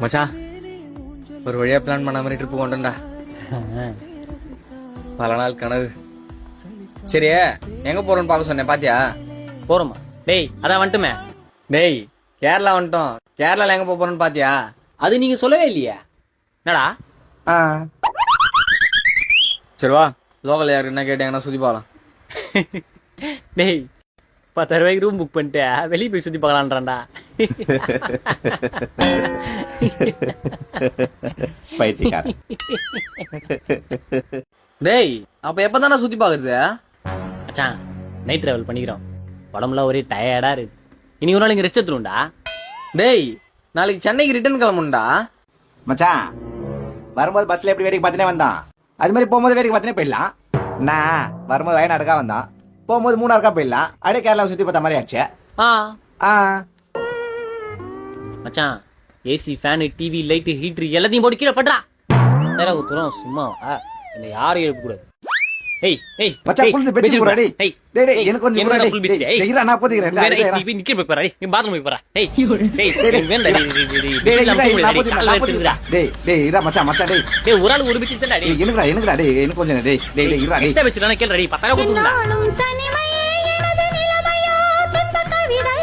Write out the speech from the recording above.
மச்சான் ஒரு வழியா பிளான் பண்ண மாதிரி ட்ரிப்பு கொண்டா. பல நாள் கனவு. சரி எங்க போறோம்னு பாக்க சொன்னேன், பாத்தியா? போறோமா? டேய் அதான் வந்துட்டுமே. டேய் கேரளா வந்துட்டோம். கேரளால எங்க போறோம்னு பாத்தியா? அது நீங்க சொல்லவே இல்லையா? என்னடா? சரி வா, லோக்கல் யாருக்கு என்ன கேட்டாங்கன்னா சுத்தி பார்க்கலாம். டேய் 10,000 ரூபாய்க்கு ரூம் புக் பண்ணிட்டு வெளியே போய் சுத்தி பார்க்கலான்றான்டா. பைத்தியக்காரன். டேய் அப்ப எப்பதானே சுத்தி பாக்குறது? மச்சான் நைட் டிராவல் பண்ணிக்கிறோம். உடம்புலாம் ஒரே டயர்டா இருக்கு. இன்னைக்கு ஒரு நாள் இங்க ரெஸ்ட் எடுத்துருண்டா. டேய் நாளைக்கு சென்னைக்கு ரிட்டர்ன் கிளம்புண்டா. மச்சான் வரும்போது பஸ்ல எப்படி வேடிக்கை பார்த்துனே வந்தான், அது மாதிரி போகும்போது வேடிக்கை பார்த்துனே போயிடலாம். நான் வரும்போது வயநாடுக்கா வந்தான், போகும்போது மூணாருக்கா போயிடலாம். அப்படியே கேரளாவை சுத்தி பார்த்த மாதிரி ஆச்சு. மச்சான் ஏசி ஃபேனு டிவி லைட்டு ஹீட்ரு எல்லாத்தையும் போட்டு கீழே படுறா. வேற ஒருத்தரும் சும்மா என்ன யாரும் எழுப்ப கூடாது. ஏய் ஏய் மச்சான் புள்ள பெட்ஷீட் போடா. டேய் டேய் டேய் எனக்கு கொஞ்சம் போடா. டேய் இறா நான் போதிக்கிறேன். டேய் நீ நிக்க போய் பாரு. நீ பாத்ரூம் போய் பாரு. டேய் டேய் வேண்டா. டேய் டேய் இறா மச்சான் மச்சான். டேய் டேய் ஒரு ஆளு ஒரு பிச்சு தான்டா. டேய் எனக்குடா டேய் எனக்கு கொஞ்சம். டேய் டேய் இறா. எக்ஸ்ட்ரா வெச்சுறானே கேளுடா. டேய் 10,000 கொடுத்துடா.